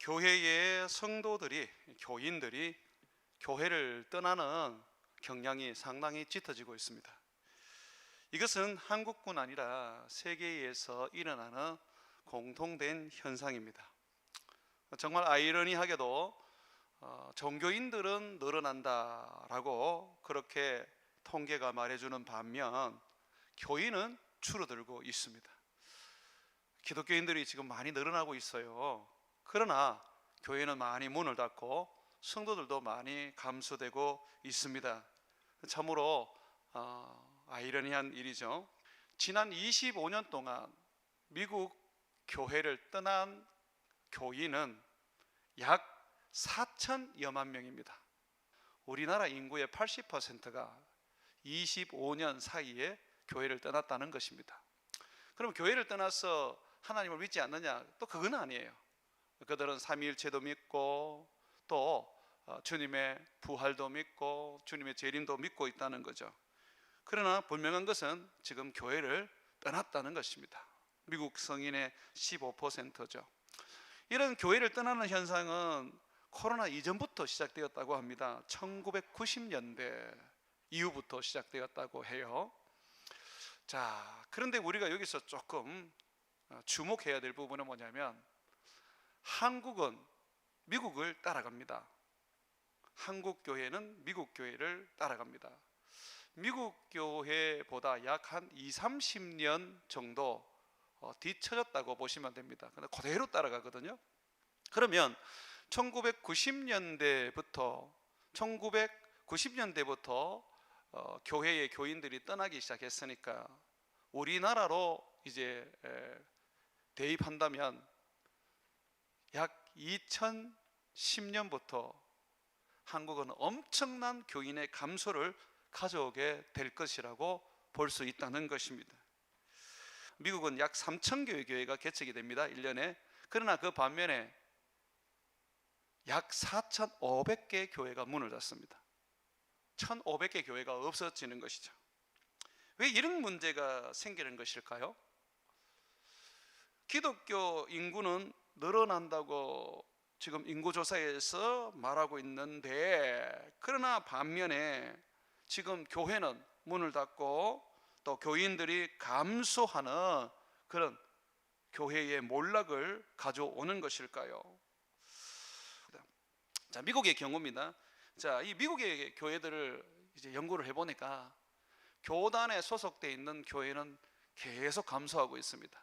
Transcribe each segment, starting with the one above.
교회의 성도들이, 교인들이 교회를 떠나는 경향이 상당히 짙어지고 있습니다. 이것은 한국뿐 아니라 세계에서 일어나는 공통된 현상입니다. 정말 아이러니하게도 종교인들은 늘어난다라고 그렇게 통계가 말해주는 반면 교인은 줄어들고 있습니다. 기독교인들이 지금 많이 늘어나고 있어요. 그러나 교회는 많이 문을 닫고 성도들도 많이 감소되고 있습니다. 참으로 아이러니한 일이죠. 지난 25년 동안 미국 교회를 떠난 교인은 약 4천여만 명입니다. 우리나라 인구의 80%가 25년 사이에 교회를 떠났다는 것입니다. 그럼 교회를 떠나서 하나님을 믿지 않느냐? 또 그건 아니에요. 그들은 삼위일체도 믿고 또 주님의 부활도 믿고 주님의 재림도 믿고 있다는 거죠. 그러나 분명한 것은 지금 교회를 떠났다는 것입니다. 미국 성인의 15%죠. 이런 교회를 떠나는 현상은 코로나 이전부터 시작되었다고 합니다. 1990년대 이후부터 시작되었다고 해요. 자, 그런데 우리가 여기서 조금 주목해야 될 부분은 뭐냐면 한국은 미국을 따라갑니다. 한국 교회는 미국 교회를 따라갑니다. 미국 교회보다 약 한 20-30년 정도 뒤처졌다고 보시면 됩니다. 근데 그대로 따라가거든요. 그러면 1990년대부터 교회의 교인들이 떠나기 시작했으니까 우리나라로 이제 대입한다면 약 2010년부터 한국은 엄청난 교인의 감소를 가져오게 될 것이라고 볼 수 있다는 것입니다. 미국은 약 3,000개의 교회가 개척이 됩니다. 1년에. 그러나 그 반면에 약 4,500개의 교회가 문을 닫습니다. 1,500개 교회가 없어지는 것이죠. 왜 이런 문제가 생기는 것일까요? 기독교 인구는 늘어난다고 지금 인구조사에서 말하고 있는데, 그러나 반면에 지금 교회는 문을 닫고 또 교인들이 감소하는 그런 교회의 몰락을 가져오는 것일까요? 자, 미국의 경우입니다. 자, 이 미국의 교회들을 이제 연구를 해보니까 교단에 소속되어 있는 교회는 계속 감소하고 있습니다.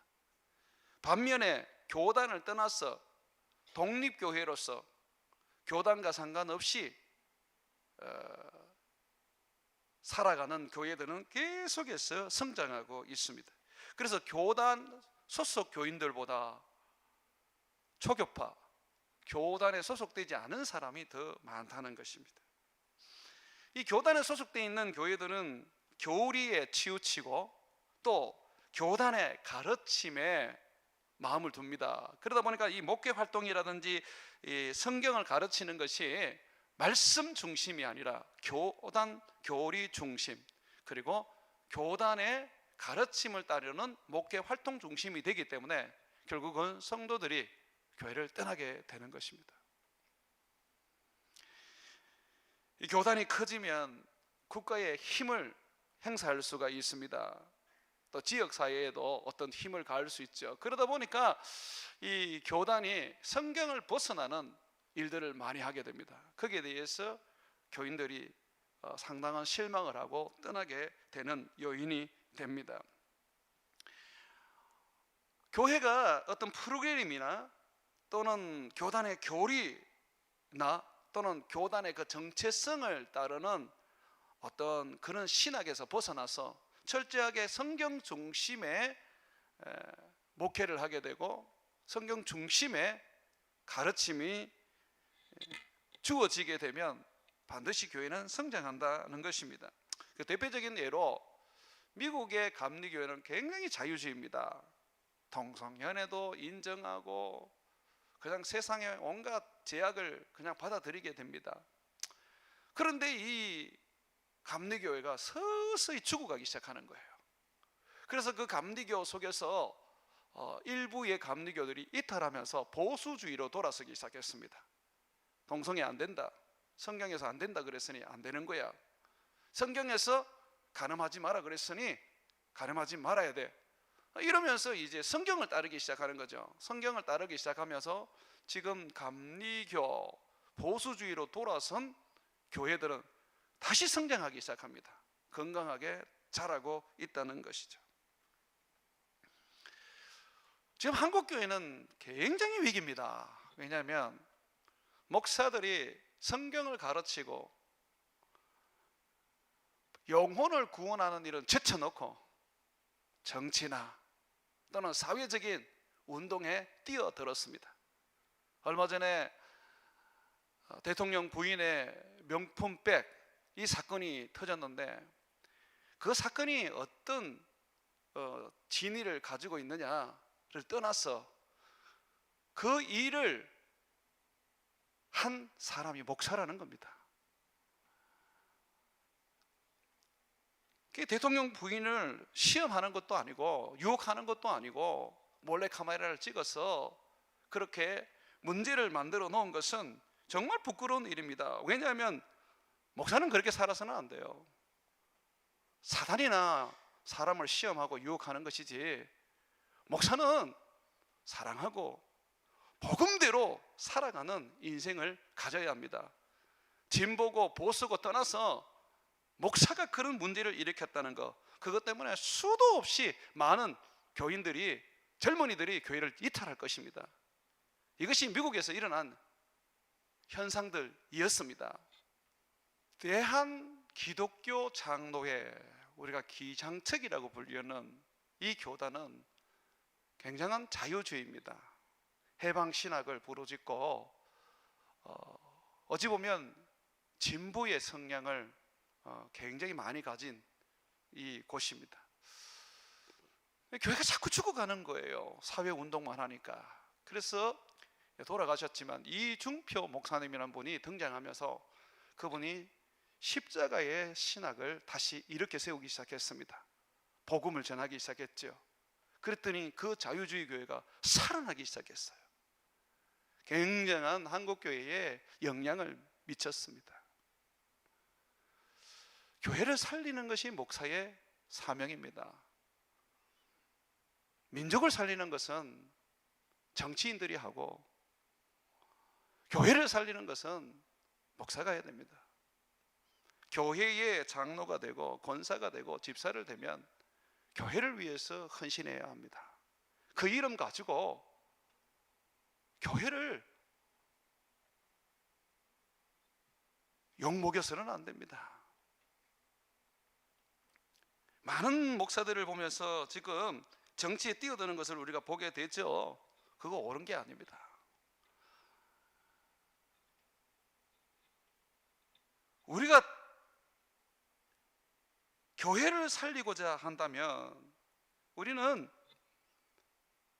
반면에 교단을 떠나서 독립교회로서 교단과 상관없이 살아가는 교회들은 계속해서 성장하고 있습니다. 그래서 교단 소속 교인들보다 초교파, 교단에 소속되지 않은 사람이 더 많다는 것입니다. 이 교단에 소속되어 있는 교회들은 교리에 치우치고 또 교단의 가르침에 마음을 둡니다. 그러다 보니까 이 목회 활동이라든지 이 성경을 가르치는 것이 말씀 중심이 아니라 교단 교리 중심, 그리고 교단의 가르침을 따르는 목회 활동 중심이 되기 때문에 결국은 성도들이 교회를 떠나게 되는 것입니다. 이 교단이 커지면 국가의 힘을 행사할 수가 있습니다. 또 지역사회에도 어떤 힘을 가할 수 있죠. 그러다 보니까 이 교단이 성경을 벗어나는 일들을 많이 하게 됩니다. 거기에 대해서 교인들이 상당한 실망을 하고 떠나게 되는 요인이 됩니다. 교회가 어떤 프로그램이나 또는 교단의 교리나 또는 교단의 그 정체성을 따르는 어떤 그런 신학에서 벗어나서 철저하게 성경 중심의 목회를 하게 되고 성경 중심의 가르침이 주어지게 되면 반드시 교회는 성장한다는 것입니다. 그 대표적인 예로 미국의 감리교회는 굉장히 자유주의입니다. 동성연애도 인정하고 그냥 세상의 온갖 제약을 그냥 받아들이게 됩니다. 그런데 이 감리교회가 서서히 죽어가기 시작하는 거예요. 그래서 그 감리교 속에서 일부의 감리교들이 이탈하면서 보수주의로 돌아서기 시작했습니다. 동성애 안 된다, 성경에서 안 된다 그랬으니 안 되는 거야. 성경에서 간음하지 마라 그랬으니 간음하지 말아야 돼. 이러면서 이제 성경을 따르기 시작하는 거죠. 성경을 따르기 시작하면서 지금 감리교 보수주의로 돌아선 교회들은 다시 성장하기 시작합니다. 건강하게 자라고 있다는 것이죠. 지금 한국교회는 굉장히 위기입니다. 왜냐하면 목사들이 성경을 가르치고 영혼을 구원하는 일은 제쳐놓고 정치나 또는 사회적인 운동에 뛰어들었습니다. 얼마 전에 대통령 부인의 명품백 이 사건이 터졌는데, 그 사건이 어떤 진위를 가지고 있느냐를 떠나서 그 일을 한 사람이 목사라는 겁니다. 대통령 부인을 시험하는 것도 아니고 유혹하는 것도 아니고 몰래 카메라를 찍어서 그렇게 문제를 만들어 놓은 것은 정말 부끄러운 일입니다. 왜냐하면 목사는 그렇게 살아서는 안 돼요. 사단이나 사람을 시험하고 유혹하는 것이지, 목사는 사랑하고 복음대로 살아가는 인생을 가져야 합니다. 진보고 보수고 떠나서 목사가 그런 문제를 일으켰다는 것, 그것 때문에 수도 없이 많은 교인들이, 젊은이들이 교회를 이탈할 것입니다. 이것이 미국에서 일어난 현상들이었습니다. 대한 기독교 장로회, 우리가 기장측이라고 불리는 이 교단은 굉장한 자유주의입니다. 해방신학을 부르짖고 어찌 보면 진보의 성향을 굉장히 많이 가진 이 곳입니다. 교회가 자꾸 죽어가는 거예요. 사회운동만 하니까. 그래서 돌아가셨지만 이중표 목사님이라는 분이 등장하면서 그분이 십자가의 신학을 다시 일으켜 세우기 시작했습니다. 복음을 전하기 시작했죠. 그랬더니 그 자유주의 교회가 살아나기 시작했어요. 굉장한 한국교회에 영향을 미쳤습니다. 교회를 살리는 것이 목사의 사명입니다. 민족을 살리는 것은 정치인들이 하고, 교회를 살리는 것은 목사가 해야 됩니다. 교회의 장로가 되고 권사가 되고 집사를 되면 교회를 위해서 헌신해야 합니다. 그 이름 가지고 교회를 욕먹여서는 안 됩니다. 많은 목사들을 보면서 지금 정치에 뛰어드는 것을 우리가 보게 되죠. 그거 옳은 게 아닙니다. 우리가 교회를 살리고자 한다면 우리는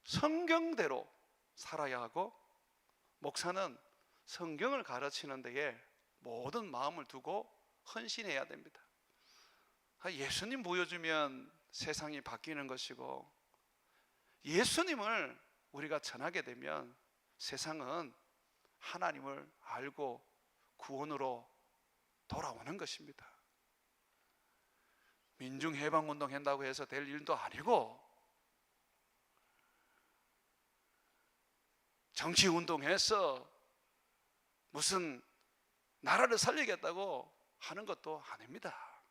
성경대로 살아야 하고, 목사는 성경을 가르치는 데에 모든 마음을 두고 헌신해야 됩니다. 예수님 보여주면 세상이 바뀌는 것이고, 예수님을 우리가 전하게 되면 세상은 하나님을 알고 구원으로 돌아오는 것입니다. 민중해방운동 한다고 해서 될 일도 아니고, 정치운동해서 무슨 나라를 살리겠다고 하는 것도 아닙니다.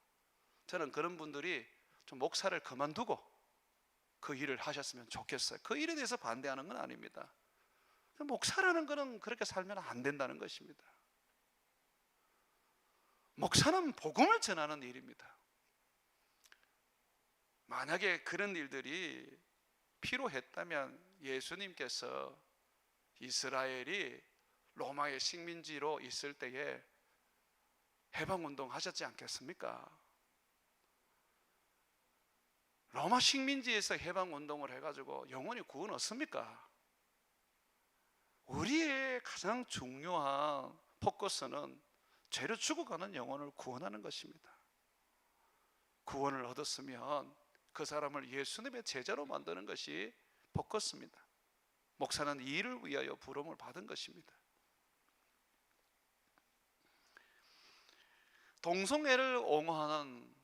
저는 그런 분들이 좀 목사를 그만두고 그 일을 하셨으면 좋겠어요. 그 일에 대해서 반대하는 건 아닙니다. 목사라는 것은 그렇게 살면 안 된다는 것입니다. 목사는 복음을 전하는 일입니다. 만약에 그런 일들이 필요했다면 예수님께서 이스라엘이 로마의 식민지로 있을 때에 해방운동 하셨지 않겠습니까? 로마 식민지에서 해방운동을 해가지고 영원히 구원 얻습니까? 우리의 가장 중요한 포커스는 죄로 죽어가는 영혼을 구원하는 것입니다. 구원을 얻었으면 그 사람을 예수님의 제자로 만드는 것이 바꿨습니다. 목사는 이 일을 위하여 부름을 받은 것입니다. 동성애를 옹호하는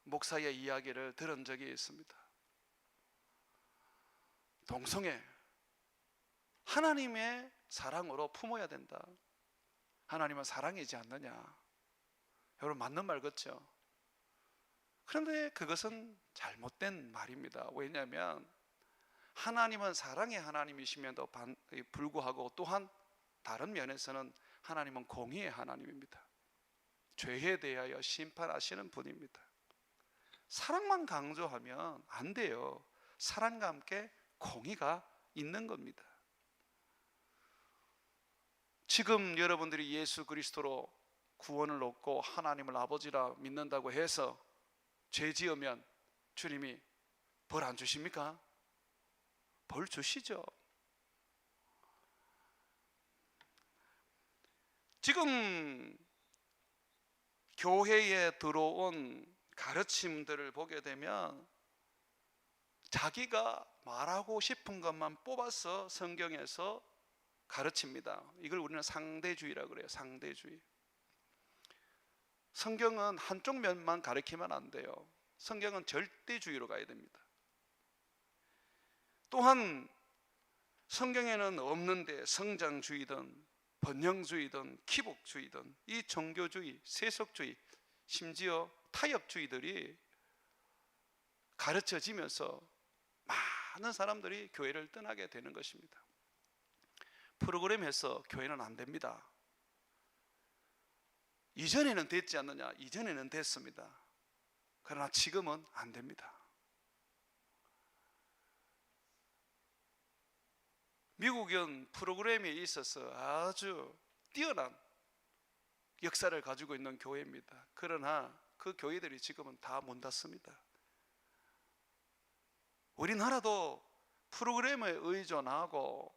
목사의 이야기를 들은 적이 있습니다. 동성애, 하나님의 사랑으로 품어야 된다. 하나님은 사랑이지 않느냐. 여러분, 맞는 말 같죠? 그런데 그것은 잘못된 말입니다. 왜냐하면 하나님은 사랑의 하나님이심에도 불구하고 또한 다른 면에서는 하나님은 공의의 하나님입니다. 죄에 대하여 심판하시는 분입니다. 사랑만 강조하면 안 돼요. 사랑과 함께 공의가 있는 겁니다. 지금 여러분들이 예수 그리스도로 구원을 얻고 하나님을 아버지라 믿는다고 해서 죄 지으면 주님이 벌 안 주십니까? 벌 주시죠. 지금 교회에 들어온 가르침들을 보게 되면 자기가 말하고 싶은 것만 뽑아서 성경에서 가르칩니다. 이걸 우리는 상대주의라고 그래요. 상대주의. 성경은 한쪽 면만 가르치면 안 돼요. 성경은 절대주의로 가야 됩니다. 또한 성경에는 없는데 성장주의든 번영주의든 기복주의든 이 종교주의, 세속주의, 심지어 타협주의들이 가르쳐지면서 많은 사람들이 교회를 떠나게 되는 것입니다. 프로그램에서 교회는 안 됩니다. 이전에는 됐지 않느냐? 이전에는 됐습니다. 그러나 지금은 안 됩니다. 미국은 프로그램에 있어서 아주 뛰어난 역사를 가지고 있는 교회입니다. 그러나 그 교회들이 지금은 다 문 닫습니다. 우리나라도 프로그램에 의존하고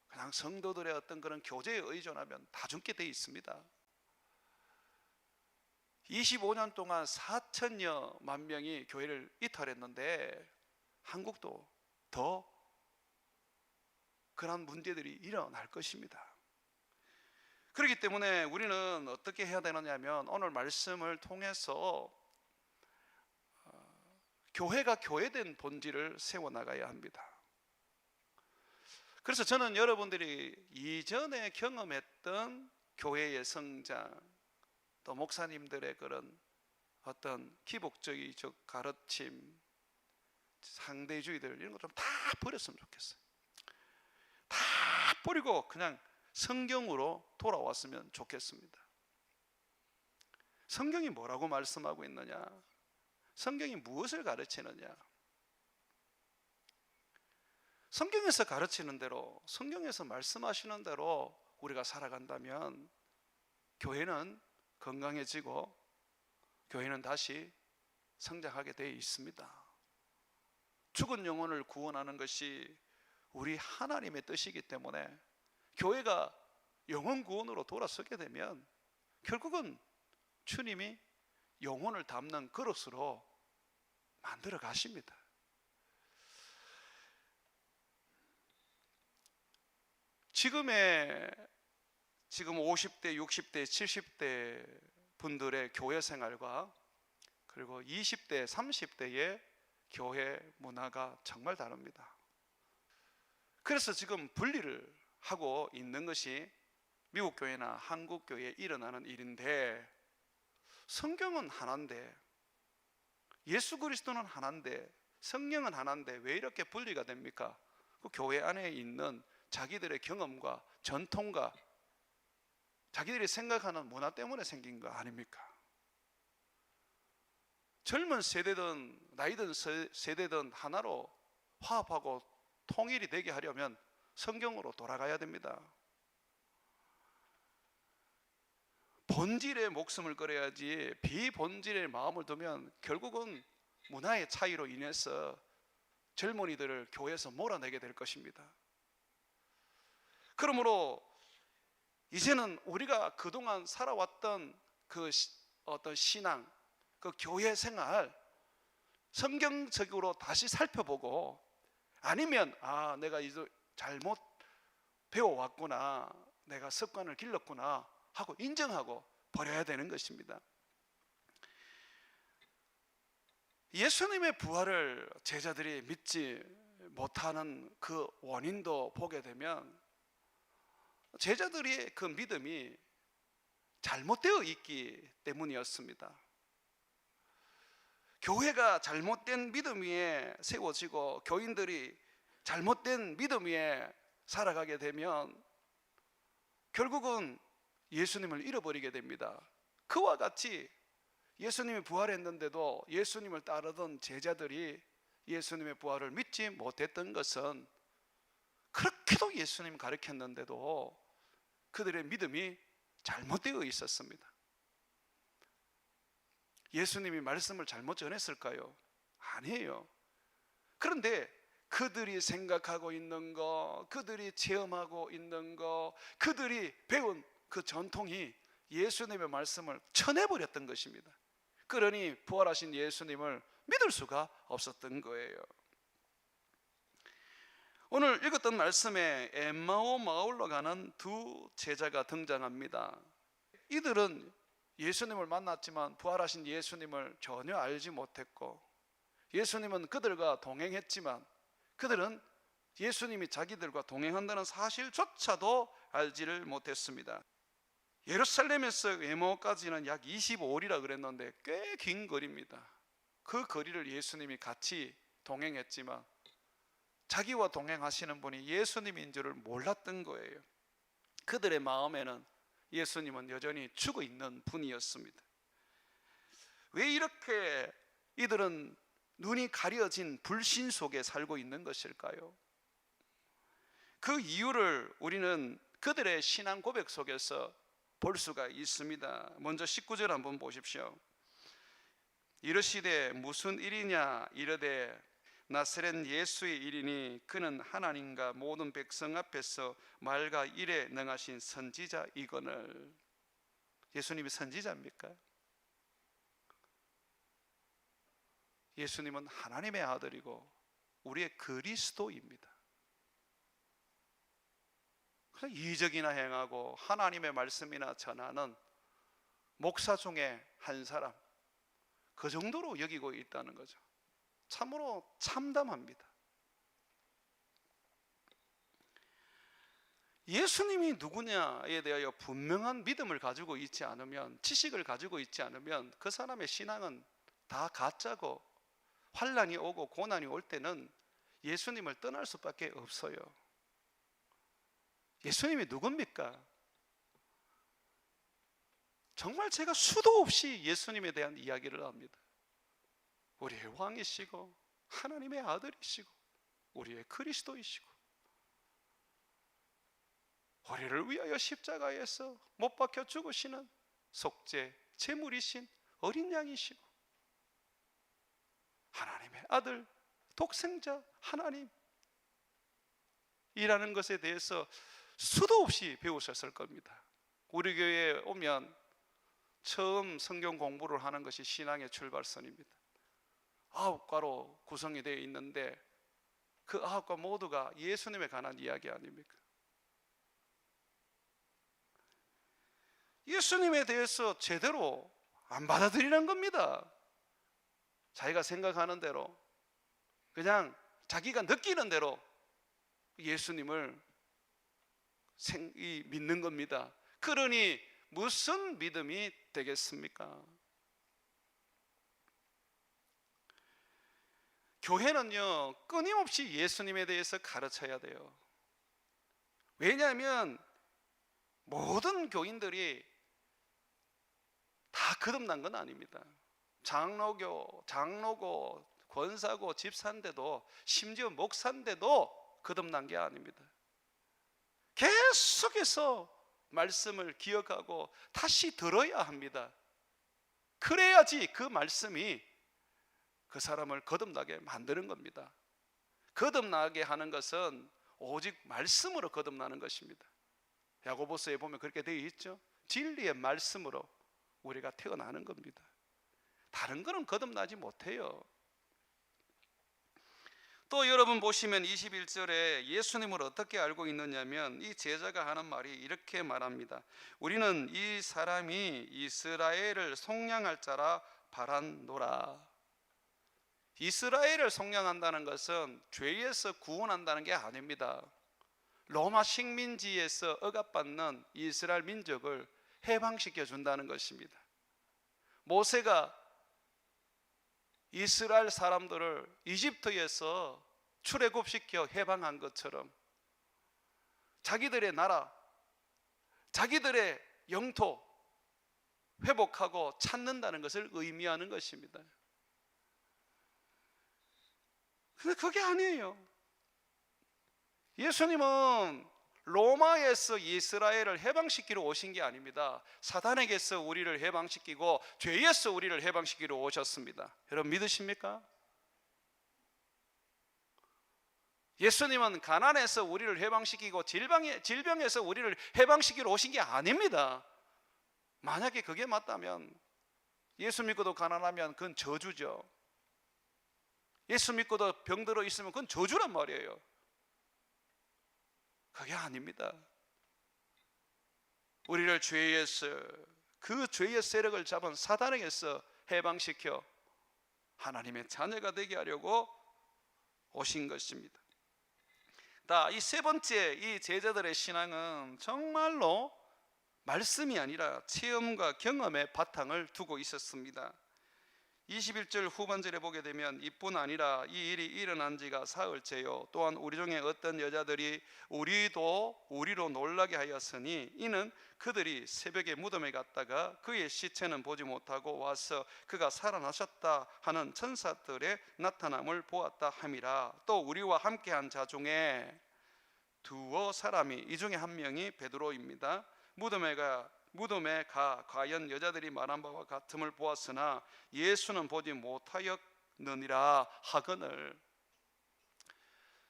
그냥 성도들의 어떤 그런 교제에 의존하면 다 죽게 돼 있습니다. 25년 동안 4천여만 명이 교회를 이탈했는데 한국도 더 그런 문제들이 일어날 것입니다. 그렇기 때문에 우리는 어떻게 해야 되느냐면 오늘 말씀을 통해서 교회가 교회된 본질을 세워나가야 합니다. 그래서 저는 여러분들이 이전에 경험했던 교회의 성장, 또 목사님들의 그런 어떤 기복적이적 가르침, 상대주의들 이런 거 좀 다 버렸으면 좋겠어요. 다 버리고 그냥 성경으로 돌아왔으면 좋겠습니다. 성경이 뭐라고 말씀하고 있느냐? 성경이 무엇을 가르치느냐? 성경에서 가르치는 대로, 성경에서 말씀하시는 대로 우리가 살아간다면 교회는 건강해지고 교회는 다시 성장하게 되어 있습니다. 죽은 영혼을 구원하는 것이 우리 하나님의 뜻이기 때문에 교회가 영혼 구원으로 돌아서게 되면 결국은 주님이 영혼을 담는 그릇으로 만들어 가십니다. 지금 50대, 60대, 70대 분들의 교회 생활과 그리고 20대, 30대의 교회 문화가 정말 다릅니다. 그래서 지금 분리를 하고 있는 것이 미국 교회나 한국 교회에 일어나는 일인데, 성경은 하나인데, 예수 그리스도는 하나인데, 성령은 하나인데 왜 이렇게 분리가 됩니까? 그 교회 안에 있는 자기들의 경험과 전통과 자기들이 생각하는 문화 때문에 생긴 거 아닙니까? 젊은 세대든 나이든 세대든 하나로 화합하고 통일이 되게 하려면 성경으로 돌아가야 됩니다. 본질의 목숨을 걸어야지 비본질의 마음을 두면 결국은 문화의 차이로 인해서 젊은이들을 교회에서 몰아내게 될 것입니다. 그러므로 이제는 우리가 그동안 살아왔던 그 어떤 신앙, 그 교회 생활 성경적으로 다시 살펴보고, 아니면 내가 이제 잘못 배워왔구나, 내가 습관을 길렀구나 하고 인정하고 버려야 되는 것입니다. 예수님의 부활을 제자들이 믿지 못하는 그 원인도 보게 되면 제자들의 그 믿음이 잘못되어 있기 때문이었습니다. 교회가 잘못된 믿음 위에 세워지고 교인들이 잘못된 믿음 위에 살아가게 되면 결국은 예수님을 잃어버리게 됩니다. 그와 같이 예수님이 부활했는데도 예수님을 따르던 제자들이 예수님의 부활을 믿지 못했던 것은 그렇게도 예수님 가르쳤는데도 그들의 믿음이 잘못되어 있었습니다. 예수님이 말씀을 잘못 전했을까요? 아니에요. 그런데 그들이 생각하고 있는 거, 그들이 체험하고 있는 거, 그들이 배운 그 전통이 예수님의 말씀을 쳐내버렸던 것입니다. 그러니 부활하신 예수님을 믿을 수가 없었던 거예요. 오늘 읽었던 말씀에 엠마오 마을로 가는 두 제자가 등장합니다. 이들은 예수님을 만났지만 부활하신 예수님을 전혀 알지 못했고, 예수님은 그들과 동행했지만 그들은 예수님이 자기들과 동행한다는 사실조차도 알지를 못했습니다. 예루살렘에서 에마오까지는 약 25일이라 그랬는데 꽤 긴 거리입니다. 그 거리를 예수님이 같이 동행했지만 자기와 동행하시는 분이 예수님인 줄을 몰랐던 거예요. 그들의 마음에는 예수님은 여전히 죽어 있는 분이었습니다. 왜 이렇게 이들은 눈이 가려진 불신 속에 살고 있는 것일까요? 그 이유를 우리는 그들의 신앙 고백 속에서 볼 수가 있습니다. 먼저 19절 한번 보십시오. 이르시되 무슨 일이냐 이르되 나사렛 예수의 일이니 그는 하나님과 모든 백성 앞에서 말과 일에 능하신 선지자이거늘. 예수님이 선지자입니까? 예수님은 하나님의 아들이고 우리의 그리스도입니다. 이적이나 행하고 하나님의 말씀이나 전하는 목사 중에 한 사람, 그 정도로 여기고 있다는 거죠. 참으로 참담합니다. 예수님이 누구냐에 대하여 분명한 믿음을 가지고 있지 않으면, 지식을 가지고 있지 않으면 그 사람의 신앙은 다 가짜고, 환난이 오고 고난이 올 때는 예수님을 떠날 수밖에 없어요. 예수님이 누굽니까? 정말 제가 수도 없이 예수님에 대한 이야기를 합니다. 우리의 왕이시고 하나님의 아들이시고 우리의 그리스도이시고 우리를 위하여 십자가에서 못 박혀 죽으시는 속죄 제물이신 어린 양이시고 하나님의 아들, 독생자 하나님이라는 것에 대해서 수도 없이 배우셨을 겁니다. 우리 교회에 오면 처음 성경 공부를 하는 것이 신앙의 출발선입니다. 9과로 구성이 되어 있는데 그 9과 모두가 예수님에 관한 이야기 아닙니까? 예수님에 대해서 제대로 안 받아들이는 겁니다. 자기가 생각하는 대로, 그냥 자기가 느끼는 대로 예수님을 믿는 겁니다. 그러니 무슨 믿음이 되겠습니까? 교회는요, 끊임없이 예수님에 대해서 가르쳐야 돼요. 왜냐하면 모든 교인들이 다 거듭난 건 아닙니다. 장로고, 권사고, 집사인데도, 심지어 목사인데도 거듭난 게 아닙니다. 계속해서 말씀을 기억하고 다시 들어야 합니다. 그래야지 그 말씀이 그 사람을 거듭나게 만드는 겁니다. 거듭나게 하는 것은 오직 말씀으로 거듭나는 것입니다. 야고보서에 보면 그렇게 되어 있죠. 진리의 말씀으로 우리가 태어나는 겁니다. 다른 거는 거듭나지 못해요. 또 여러분 보시면 21절에 예수님을 어떻게 알고 있느냐면 이 제자가 하는 말이 이렇게 말합니다. 우리는 이 사람이 이스라엘을 속량할 자라 바란노라. 이스라엘을 속량한다는 것은 죄에서 구원한다는 게 아닙니다. 로마 식민지에서 억압받는 이스라엘 민족을 해방시켜 준다는 것입니다. 모세가 이스라엘 사람들을 이집트에서 출애굽시켜 해방한 것처럼 자기들의 나라, 자기들의 영토 회복하고 찾는다는 것을 의미하는 것입니다. 근데 그게 아니에요. 예수님은 로마에서 이스라엘을 해방시키러 오신 게 아닙니다. 사단에게서 우리를 해방시키고 죄에서 우리를 해방시키러 오셨습니다. 여러분 믿으십니까? 예수님은 가난에서 우리를 해방시키고 질병에서 우리를 해방시키러 오신 게 아닙니다. 만약에 그게 맞다면 예수 믿고도 가난하면 그건 저주죠. 예수 믿고도 병들어 있으면 그건 저주란 말이에요. 그게 아닙니다. 우리를 죄에서, 그 죄의 세력을 잡은 사단에게서 해방시켜 하나님의 자녀가 되게 하려고 오신 것입니다. 이 세 번째, 이 제자들의 신앙은 정말로 말씀이 아니라 체험과 경험의 바탕을 두고 있었습니다. 21절 후반절에 보게 되면 이뿐 아니라 이 일이 일어난 지가 사흘째요. 또한 우리 중에 어떤 여자들이 우리로 놀라게 하였으니 이는 그들이 새벽에 무덤에 갔다가 그의 시체는 보지 못하고 와서 그가 살아나셨다 하는 천사들의 나타남을 보았다 함이라. 또 우리와 함께한 자 중에 두어 사람이, 이 중에 한 명이 베드로입니다. 무덤에 가 과연 여자들이 말한 바와 같음을 보았으나 예수는 보지 못하였느니라 하거늘.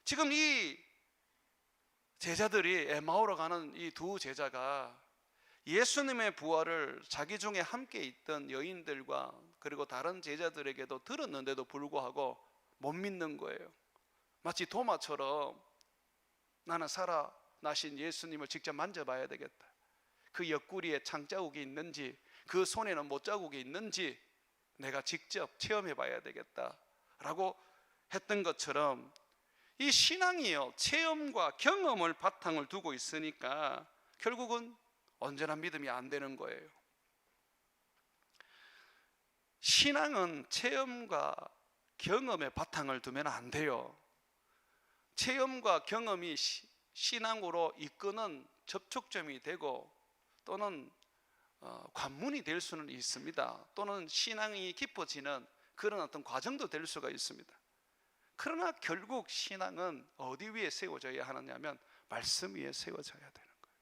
지금 이 제자들이 에마오로 가는 이 두 제자가 예수님의 부활을 자기 중에 함께 있던 여인들과 그리고 다른 제자들에게도 들었는데도 불구하고 못 믿는 거예요. 마치 도마처럼 나는 살아나신 예수님을 직접 만져봐야 되겠다. 그 옆구리에 창자국이 있는지, 그 손에는 못자국이 있는지 내가 직접 체험해 봐야 되겠다라고 했던 것처럼 이 신앙이요, 체험과 경험을 바탕을 두고 있으니까 결국은 언제나 믿음이 안 되는 거예요. 신앙은 체험과 경험의 바탕을 두면 안 돼요. 체험과 경험이 신앙으로 이끄는 접촉점이 되고 또는 관문이 될 수는 있습니다. 또는 신앙이 깊어지는 그런 어떤 과정도 될 수가 있습니다. 그러나 결국 신앙은 어디 위에 세워져야 하느냐면 말씀 위에 세워져야 되는 거예요.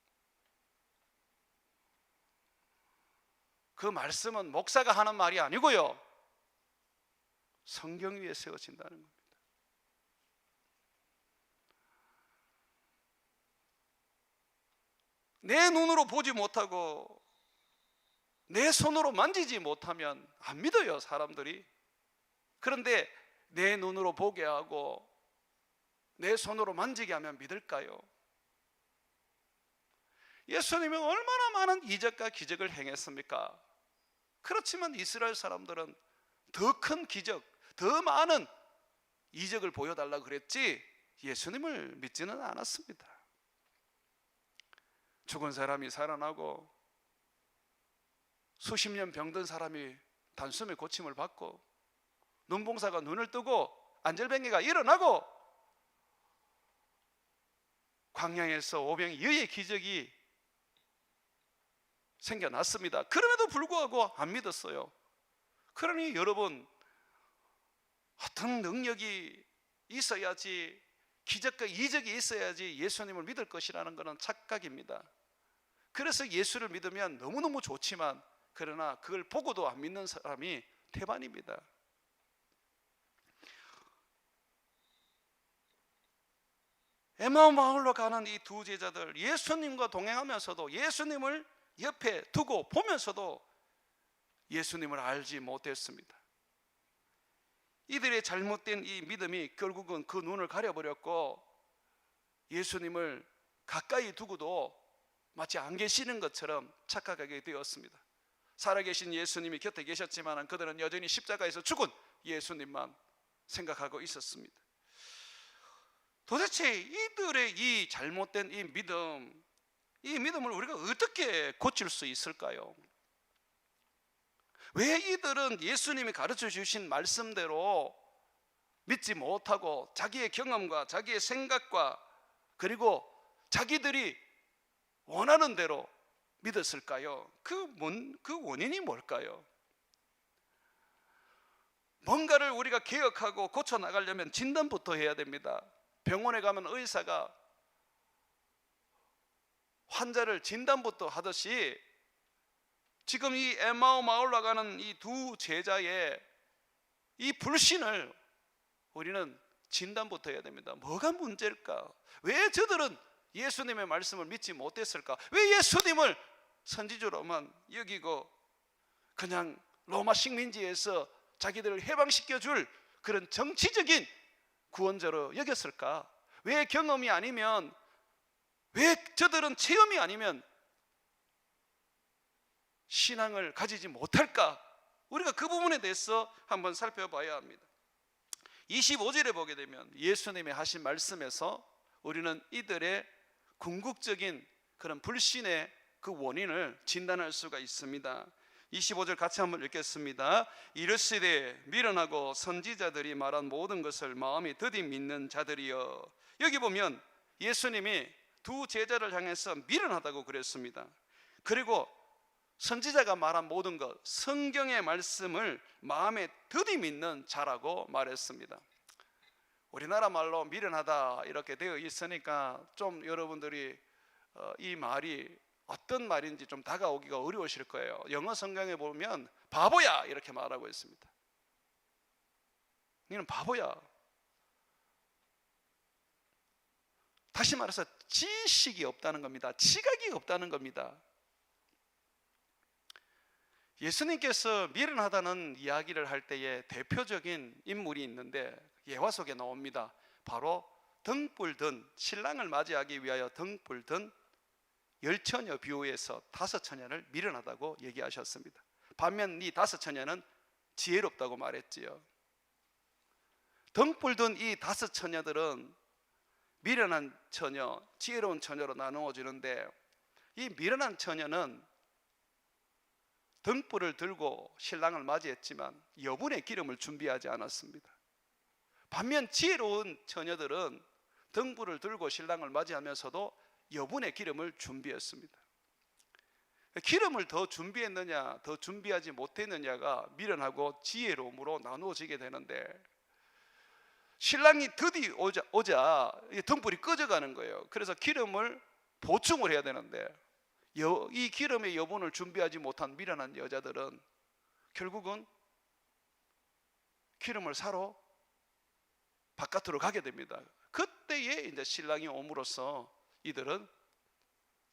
그 말씀은 목사가 하는 말이 아니고요, 성경 위에 세워진다는 겁니다. 내 눈으로 보지 못하고 내 손으로 만지지 못하면 안 믿어요, 사람들이. 그런데 내 눈으로 보게 하고 내 손으로 만지게 하면 믿을까요? 예수님이 얼마나 많은 이적과 기적을 행했습니까? 그렇지만 이스라엘 사람들은 더 큰 기적, 더 많은 이적을 보여달라고 그랬지 예수님을 믿지는 않았습니다. 죽은 사람이 살아나고 수십 년 병든 사람이 단숨에 고침을 받고 눈봉사가 눈을 뜨고 안절뱅이가 일어나고 광야에서 오병이어의 기적이 생겨났습니다. 그럼에도 불구하고 안 믿었어요. 그러니 여러분, 어떤 능력이 있어야지, 기적과 이적이 있어야지 예수님을 믿을 것이라는 것은 착각입니다. 그래서 예수를 믿으면 너무너무 좋지만 그러나 그걸 보고도 안 믿는 사람이 태반입니다. 에마오 마을로 가는 이 두 제자들, 예수님과 동행하면서도 예수님을 옆에 두고 보면서도 예수님을 알지 못했습니다. 이들의 잘못된 이 믿음이 결국은 그 눈을 가려버렸고 예수님을 가까이 두고도 마치 안 계시는 것처럼 착각하게 되었습니다. 살아계신 예수님이 곁에 계셨지만 그들은 여전히 십자가에서 죽은 예수님만 생각하고 있었습니다. 도대체 이들의 이 잘못된 이 믿음을 우리가 어떻게 고칠 수 있을까요? 왜 이들은 예수님이 가르쳐 주신 말씀대로 믿지 못하고 자기의 경험과 자기의 생각과 그리고 자기들이 원하는 대로 믿었을까요? 그 원인이 뭘까요? 뭔가를 우리가 개혁하고 고쳐나가려면 진단부터 해야 됩니다. 병원에 가면 의사가 환자를 진단부터 하듯이 지금 이 에마오 마을로 가는 이 두 제자의 이 불신을 우리는 진단부터 해야 됩니다. 뭐가 문제일까? 왜 저들은 예수님의 말씀을 믿지 못했을까? 왜 예수님을 선지자로만 여기고 그냥 로마 식민지에서 자기들을 해방시켜줄 그런 정치적인 구원자로 여겼을까? 왜 경험이 아니면, 왜 저들은 체험이 아니면 신앙을 가지지 못할까? 우리가 그 부분에 대해서 한번 살펴봐야 합니다. 25절에 보게 되면 예수님이 하신 말씀에서 우리는 이들의 궁극적인 그런 불신의 그 원인을 진단할 수가 있습니다. 25절 같이 한번 읽겠습니다. 이르시되 미련하고 선지자들이 말한 모든 것을 마음에 더디 믿는 자들이여. 여기 보면 예수님이 두 제자를 향해서 미련하다고 그랬습니다. 그리고 선지자가 말한 모든 것, 성경의 말씀을 마음에 더디 믿는 자라고 말했습니다. 우리나라 말로 미련하다 이렇게 되어 있으니까 좀 여러분들이 이 말이 어떤 말인지 좀 다가오기가 어려우실 거예요. 영어 성경에 보면 바보야 이렇게 말하고 있습니다. 너는 바보야. 다시 말해서 지식이 없다는 겁니다. 지각이 없다는 겁니다. 예수님께서 미련하다는 이야기를 할 때에 대표적인 인물이 있는데 예화 속에 나옵니다. 바로 등불 든, 신랑을 맞이하기 위하여 등불 든 10처녀 비유에서 5처녀를 미련하다고 얘기하셨습니다. 반면 이 5처녀는 지혜롭다고 말했지요. 등불 든 이 5처녀들은 미련한 처녀, 지혜로운 처녀로 나누어지는데, 이 미련한 처녀는 등불을 들고 신랑을 맞이했지만 여분의 기름을 준비하지 않았습니다. 반면 지혜로운 처녀들은 등불을 들고 신랑을 맞이하면서도 여분의 기름을 준비했습니다. 기름을 더 준비했느냐 더 준비하지 못했느냐가 미련하고 지혜로움으로 나누어지게 되는데, 신랑이 드디 오자 등불이 꺼져가는 거예요. 그래서 기름을 보충을 해야 되는데 이 기름의 여분을 준비하지 못한 미련한 여자들은 결국은 기름을 사러 바깥으로 가게 됩니다. 그때에 이제 신랑이 옴으로써 이들은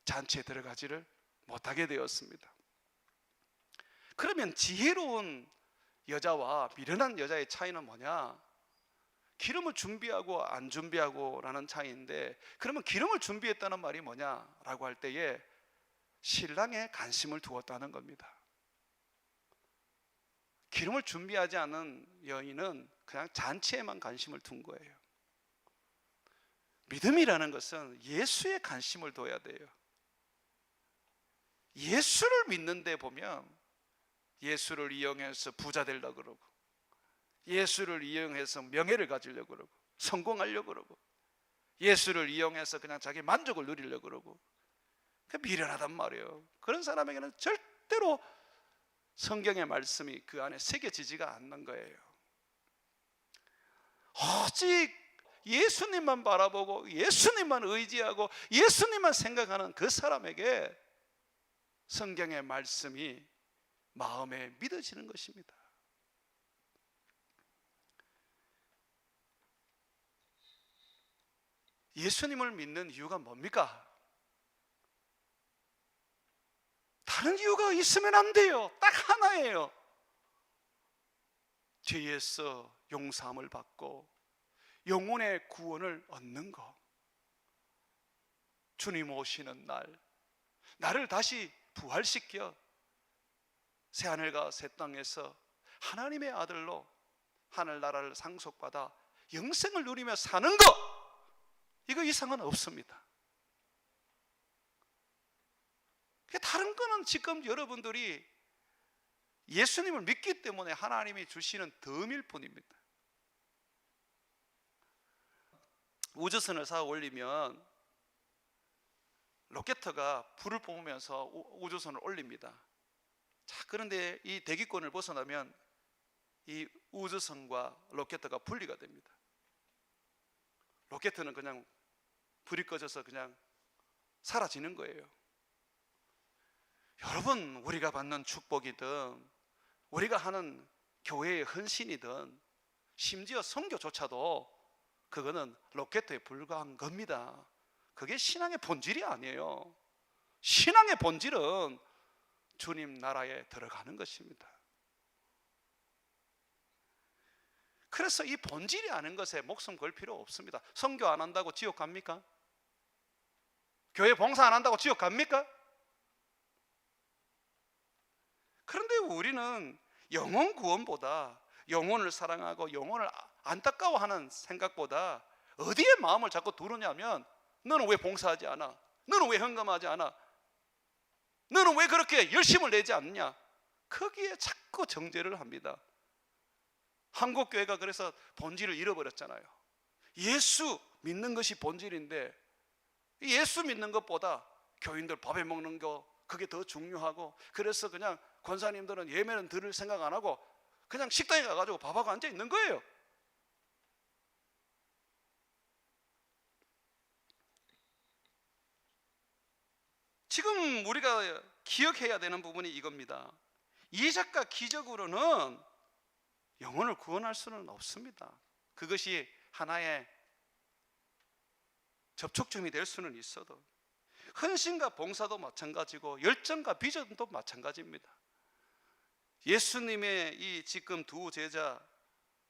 잔치에 들어가지를 못하게 되었습니다. 그러면 지혜로운 여자와 미련한 여자의 차이는 뭐냐? 기름을 준비하고 안 준비하고 라는 차이인데, 그러면 기름을 준비했다는 말이 뭐냐라고 할 때에 신랑에 관심을 두었다는 겁니다. 기름을 준비하지 않은 여인은 그냥 잔치에만 관심을 둔 거예요. 믿음이라는 것은 예수에 관심을 둬야 돼요. 예수를 믿는데 보면 예수를 이용해서 부자 되려고 그러고, 예수를 이용해서 명예를 가지려고 그러고, 성공하려고 그러고, 예수를 이용해서 그냥 자기 만족을 누리려고 그러고, 미련하단 말이에요. 그런 사람에게는 절대로 성경의 말씀이 그 안에 새겨지지가 않는 거예요. 오직 예수님만 바라보고 예수님만 의지하고 예수님만 생각하는 그 사람에게 성경의 말씀이 마음에 믿어지는 것입니다. 예수님을 믿는 이유가 뭡니까? 다른 이유가 있으면 안 돼요. 딱 하나예요. 죄에서 용서함을 받고 영혼의 구원을 얻는 것. 주님 오시는 날, 나를 다시 부활시켜 새하늘과 새 땅에서 하나님의 아들로 하늘나라를 상속받아 영생을 누리며 사는 것, 이거 이상은 없습니다. 다른 거는 지금 여러분들이 예수님을 믿기 때문에 하나님이 주시는 덤일 뿐입니다. 우주선을 쌓아 올리면 로켓터가 불을 뿜으면서 우주선을 올립니다. 자, 그런데 이 대기권을 벗어나면 이 우주선과 로켓터가 분리가 됩니다. 로켓터는 그냥 불이 꺼져서 그냥 사라지는 거예요. 여러분, 우리가 받는 축복이든 우리가 하는 교회의 헌신이든 심지어 선교조차도 그거는 로켓터에 불과한 겁니다. 그게 신앙의 본질이 아니에요. 신앙의 본질은 주님 나라에 들어가는 것입니다. 그래서 이 본질이 아는 것에 목숨 걸 필요 없습니다. 선교 안 한다고 지옥 갑니까? 교회 봉사 안 한다고 지옥 갑니까? 그런데 우리는 영혼 구원보다 영혼을 사랑하고 영혼을 안타까워하는 생각보다 어디에 마음을 자꾸 두느냐면, 너는 왜 봉사하지 않아? 너는 왜 헌금하지 않아? 너는 왜 그렇게 열심을 내지 않느냐? 거기에 자꾸 정죄를 합니다. 한국교회가 그래서 본질을 잃어버렸잖아요. 예수 믿는 것이 본질인데 예수 믿는 것보다 교인들 밥에 먹는 거, 그게 더 중요하고, 그래서 그냥 권사님들은 예매는 들을 생각 안 하고 그냥 식당에 가가지고 밥하고 앉아 있는 거예요. 지금 우리가 기억해야 되는 부분이 이겁니다. 이 작가 기적으로는 영혼을 구원할 수는 없습니다. 그것이 하나의 접촉점이 될 수는 있어도, 헌신과 봉사도 마찬가지고 열정과 비전도 마찬가지입니다. 예수님의 이 지금 두 제자,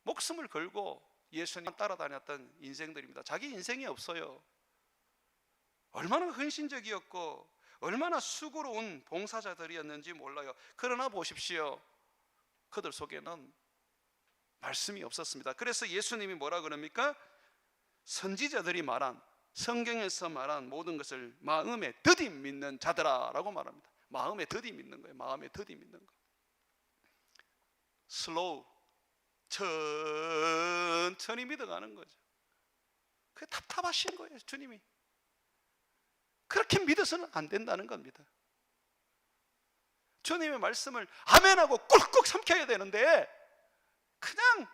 목숨을 걸고 예수님 따라다녔던 인생들입니다. 자기 인생이 없어요. 얼마나 헌신적이었고 얼마나 수고로운 봉사자들이었는지 몰라요. 그러나 보십시오, 그들 속에는 말씀이 없었습니다. 그래서 예수님이 뭐라 그럽니까? 선지자들이 말한, 성경에서 말한 모든 것을 마음에 더디 믿는 자들아 라고 말합니다. 마음에 더디 믿는 거예요. 마음에 더디 믿는 거. 슬로우, 천천히 믿어가는 거죠. 그게 답답하신 거예요. 주님이 그렇게 믿어서는 안 된다는 겁니다. 주님의 말씀을 아멘하고 꿀꺽 삼켜야 되는데 그냥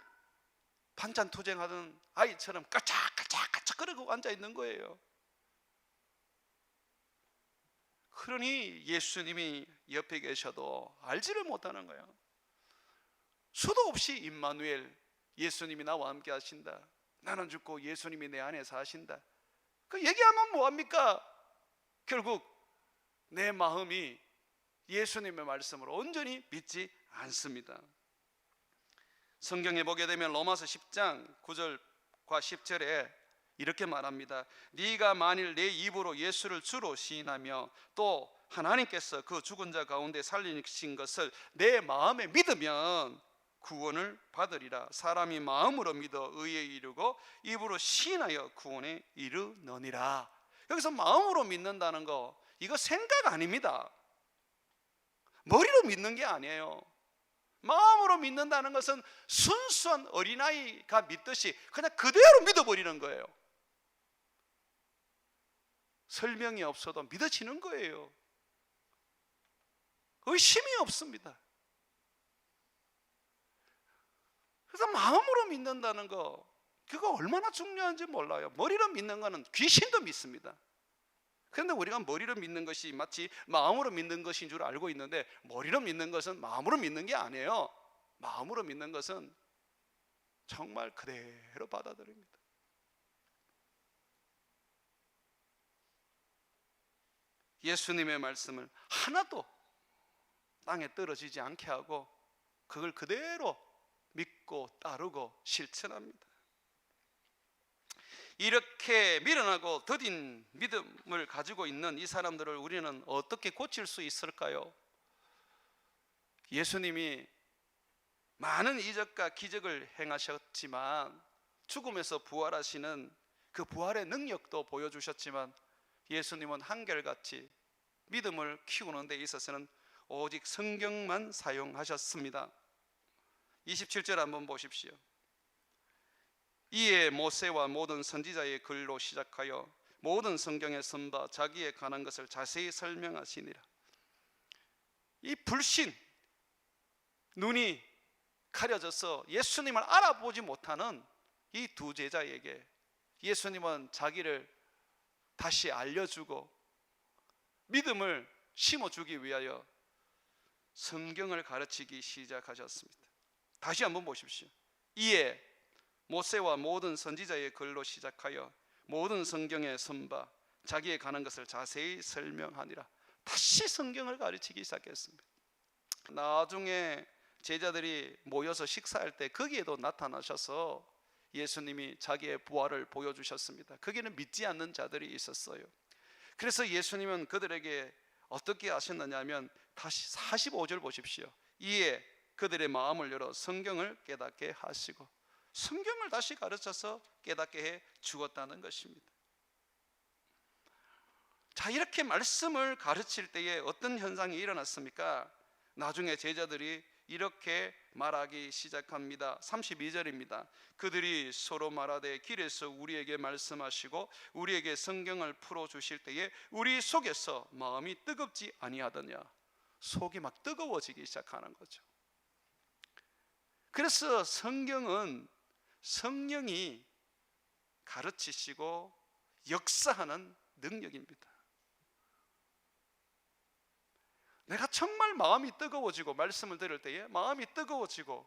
반찬투쟁하던 아이처럼 까짝까짝까짝 그러고 앉아있는 거예요. 그러니 예수님이 옆에 계셔도 알지를 못하는 거예요. 수도 없이 임마누엘, 예수님이 나와 함께 하신다, 나는 죽고 예수님이 내 안에 사신다, 그 얘기하면 뭐합니까? 결국 내 마음이 예수님의 말씀을 온전히 믿지 않습니다. 성경에 보게 되면 로마서 10장 9절과 10절에 이렇게 말합니다. 네가 만일 내 입으로 예수를 주로 시인하며 또 하나님께서 그 죽은 자 가운데 살리신 것을 내 마음에 믿으면 구원을 받으리라. 사람이 마음으로 믿어 의에 이르고 입으로 시인하여 구원에 이르느니라. 여기서 마음으로 믿는다는 거, 이거 생각 아닙니다. 머리로 믿는 게 아니에요. 마음으로 믿는다는 것은 순수한 어린아이가 믿듯이 그냥 그대로 믿어버리는 거예요. 설명이 없어도 믿어지는 거예요. 의심이 없습니다. 그래서 마음으로 믿는다는 거, 그거 얼마나 중요한지 몰라요. 머리로 믿는 거는 귀신도 믿습니다. 그런데 우리가 머리로 믿는 것이 마치 마음으로 믿는 것인 줄 알고 있는데, 머리로 믿는 것은 마음으로 믿는 게 아니에요. 마음으로 믿는 것은 정말 그대로 받아들입니다. 예수님의 말씀을 하나도 땅에 떨어지지 않게 하고 그걸 그대로 믿고 따르고 실천합니다. 이렇게 미련하고 더딘 믿음을 가지고 있는 이 사람들을 우리는 어떻게 고칠 수 있을까요? 예수님이 많은 이적과 기적을 행하셨지만, 죽음에서 부활하시는 그 부활의 능력도 보여주셨지만, 예수님은 한결같이 믿음을 키우는 데 있어서는 오직 성경만 사용하셨습니다. 27절 한번 보십시오. 이에 모세와 모든 선지자의 글로 시작하여 모든 성경에 선바 자기에 관한 것을 자세히 설명하시니라. 이 불신, 눈이 가려져서 예수님을 알아보지 못하는 이 두 제자에게 예수님은 자기를 다시 알려주고 믿음을 심어주기 위하여 성경을 가르치기 시작하셨습니다. 다시 한번 보십시오. 이에 모세와 모든 선지자의 글로 시작하여 모든 성경에 선바 자기에 관한 것을 자세히 설명하니라. 다시 성경을 가르치기 시작했습니다. 나중에 제자들이 모여서 식사할 때 거기에도 나타나셔서 예수님이 자기의 부활을 보여주셨습니다. 거기는 믿지 않는 자들이 있었어요. 그래서 예수님은 그들에게 어떻게 하셨느냐 하면, 다시 45절 보십시오. 이에 그들의 마음을 열어 성경을 깨닫게 하시고, 성경을 다시 가르쳐서 깨닫게 해 주었다는 것입니다. 자, 이렇게 말씀을 가르칠 때에 어떤 현상이 일어났습니까? 나중에 제자들이 이렇게 말하기 시작합니다. 32절입니다. 그들이 서로 말하되 길에서 우리에게 말씀하시고 우리에게 성경을 풀어주실 때에 우리 속에서 마음이 뜨겁지 아니하더냐. 속이 막 뜨거워지기 시작하는 거죠. 그래서 성경은 성령이 가르치시고 역사하는 능력입니다. 내가 정말 마음이 뜨거워지고 말씀을 들을 때에 마음이 뜨거워지고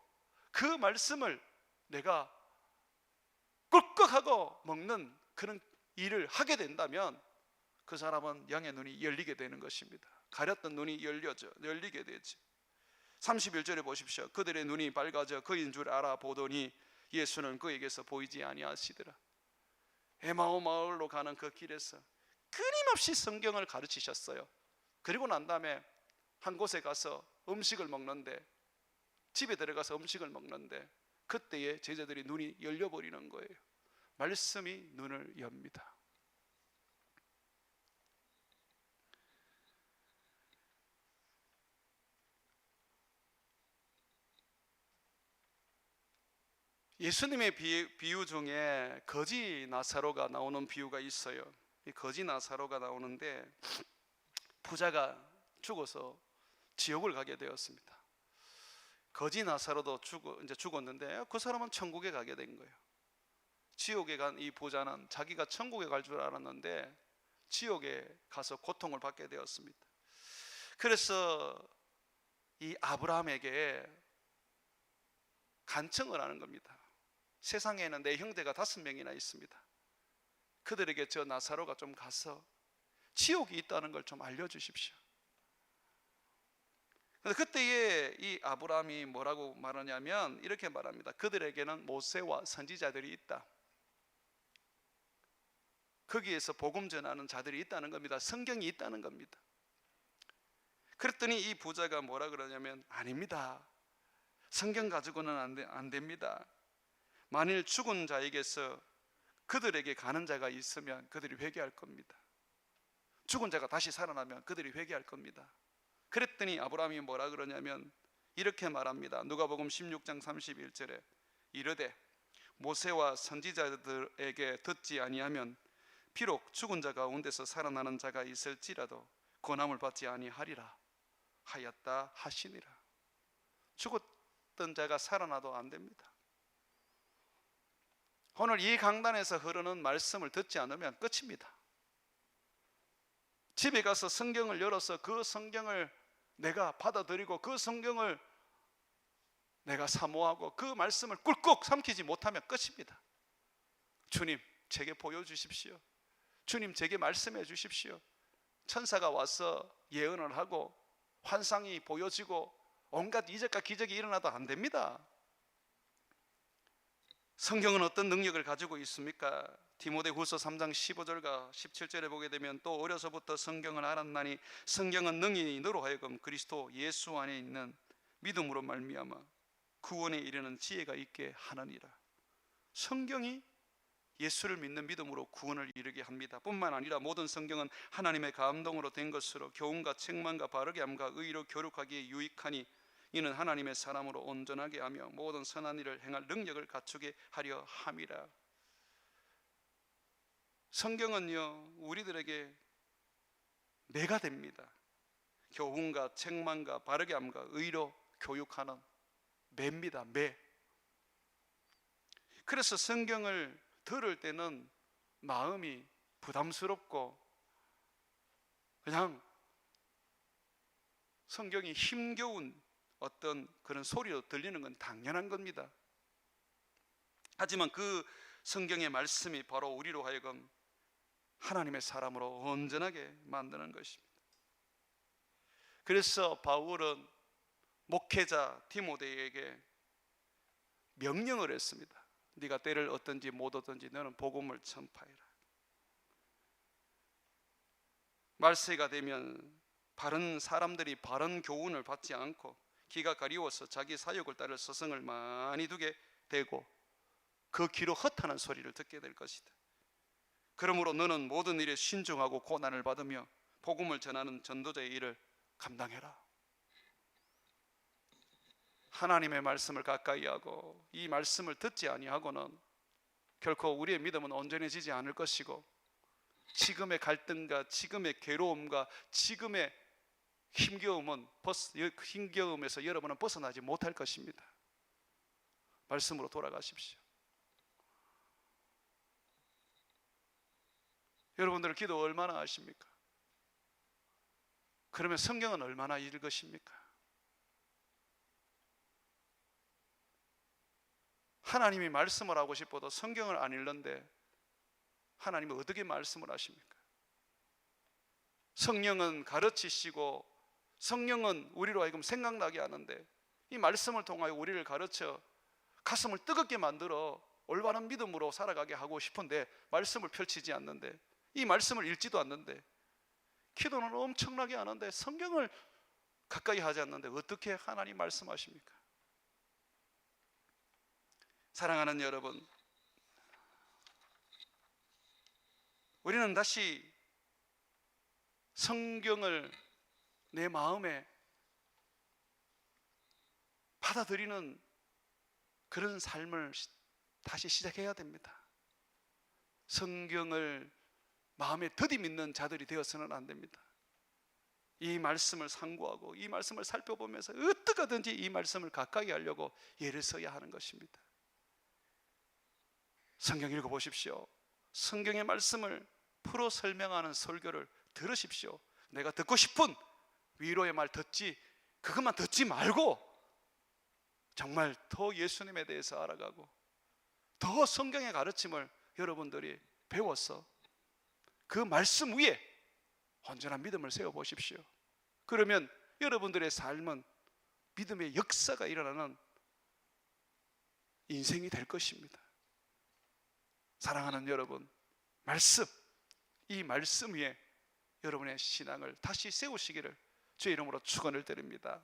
그 말씀을 내가 꿀꺽하고 먹는 그런 일을 하게 된다면 그 사람은 영의 눈이 열리게 되는 것입니다. 가렸던 눈이 열리게 되죠. 31절에 보십시오. 그들의 눈이 밝아져 그인 줄 알아보더니 예수는 그에게서 보이지 아니하시더라. 에마오 마을로 가는 그 길에서 끊임없이 성경을 가르치셨어요. 그리고 난 다음에 한 곳에 가서 음식을 먹는데, 집에 들어가서 음식을 먹는데 그때에 제자들이 눈이 열려버리는 거예요. 말씀이 눈을 엽니다. 예수님의 비유 중에 거지 나사로가 나오는 비유가 있어요. 이 거지 나사로가 나오는데, 부자가 죽어서 지옥을 가게 되었습니다. 거지 나사로도 이제 죽었는데 그 사람은 천국에 가게 된 거예요. 지옥에 간 이 부자는 자기가 천국에 갈 줄 알았는데 지옥에 가서 고통을 받게 되었습니다. 그래서 이 아브라함에게 간청을 하는 겁니다. 세상에는 내 형제가 5명이나 있습니다. 그들에게 저 나사로가 좀 가서 지옥이 있다는 걸 좀 알려주십시오. 그때에 이 아브라함이 뭐라고 말하냐면 이렇게 말합니다. 그들에게는 모세와 선지자들이 있다. 거기에서 복음 전하는 자들이 있다는 겁니다. 성경이 있다는 겁니다. 그랬더니 이 부자가 뭐라 그러냐면, 아닙니다. 성경 가지고는 안 됩니다. 만일 죽은 자에게서 그들에게 가는 자가 있으면 그들이 회개할 겁니다. 죽은 자가 다시 살아나면 그들이 회개할 겁니다. 그랬더니 아브라함이 뭐라 그러냐면 이렇게 말합니다. 누가복음 16장 31절에 이르되 모세와 선지자들에게 듣지 아니하면 비록 죽은 자 가운데서 살아나는 자가 있을지라도 권함을 받지 아니하리라 하였다 하시니라. 죽었던 자가 살아나도 안 됩니다. 오늘 이 강단에서 흐르는 말씀을 듣지 않으면 끝입니다. 집에 가서 성경을 열어서 그 성경을 내가 받아들이고 그 성경을 내가 사모하고 그 말씀을 꿀꺽 삼키지 못하면 끝입니다. 주님, 제게 보여주십시오. 주님, 제게 말씀해 주십시오. 천사가 와서 예언을 하고 환상이 보여지고 온갖 이적과 기적이 일어나도 안 됩니다. 성경은 어떤 능력을 가지고 있습니까? 디모데후서 3장 15절과 17절에 보게 되면 또 어려서부터 성경을 알았나니 성경은 능히 너로 하여금 그리스도 예수 안에 있는 믿음으로 말미암아 구원에 이르는 지혜가 있게 하느니라. 성경이 예수를 믿는 믿음으로 구원을 이루게 합니다. 뿐만 아니라 모든 성경은 하나님의 감동으로 된 것으로 교훈과 책망과 바르게 함과 의로 교육하기에 유익하니 이는 하나님의 사람으로 온전하게 하며 모든 선한 일을 행할 능력을 갖추게 하려 함이라. 성경은요, 우리들에게 매가 됩니다. 교훈과 책망과 바르게 함과 의로 교육하는 매입니다. 매. 그래서 성경을 들을 때는 마음이 부담스럽고 그냥 성경이 힘겨운 어떤 그런 소리로 들리는 건 당연한 겁니다. 하지만 그 성경의 말씀이 바로 우리로 하여금 하나님의 사람으로 온전하게 만드는 것입니다. 그래서 바울은 목회자 디모데에게 명령을 했습니다. 네가 때를 얻든지 못 얻든지 너는 복음을 전파해라. 말세가 되면 바른 사람들이 바른 교훈을 받지 않고 기가 가리워서 자기 사욕을 따를 서성을 많이 두게 되고 그 귀로 허탄한 소리를 듣게 될 것이다. 그러므로 너는 모든 일에 신중하고 고난을 받으며 복음을 전하는 전도자의 일을 감당해라. 하나님의 말씀을 가까이 하고 이 말씀을 듣지 아니하고는 결코 우리의 믿음은 온전해지지 않을 것이고 지금의 갈등과 지금의 괴로움과 지금의 힘겨움에서 여러분은 벗어나지 못할 것입니다. 말씀으로 돌아가십시오. 여러분들 기도 얼마나 하십니까? 그러면 성경은 얼마나 읽으십니까? 하나님이 말씀을 하고 싶어도 성경을 안 읽는데 하나님은 어떻게 말씀을 하십니까? 성령은 가르치시고 성령은 우리로 하여금 생각나게 하는데 이 말씀을 통하여 우리를 가르쳐 가슴을 뜨겁게 만들어 올바른 믿음으로 살아가게 하고 싶은데 말씀을 펼치지 않는데 이 말씀을 읽지도 않는데 기도는 엄청나게 하는데 성경을 가까이 하지 않는데 어떻게 하나님 말씀하십니까? 사랑하는 여러분, 우리는 다시 성경을 내 마음에 받아들이는 그런 삶을 다시 시작해야 됩니다. 성경을 마음에 더디 믿는 자들이 되어서는 안 됩니다. 이 말씀을 상고하고 이 말씀을 살펴보면서 어떻게 하든지 이 말씀을 가까이 하려고 애를 써야 하는 것입니다. 성경 읽어보십시오. 성경의 말씀을 풀어 설명하는 설교를 들으십시오. 내가 듣고 싶은 위로의 말 듣지 그것만 듣지 말고 정말 더 예수님에 대해서 알아가고 더 성경의 가르침을 여러분들이 배워서 그 말씀 위에 온전한 믿음을 세워보십시오. 그러면 여러분들의 삶은 믿음의 역사가 일어나는 인생이 될 것입니다. 사랑하는 여러분, 이 말씀 위에 여러분의 신앙을 다시 세우시기를 주의 이름으로 축원을 드립니다.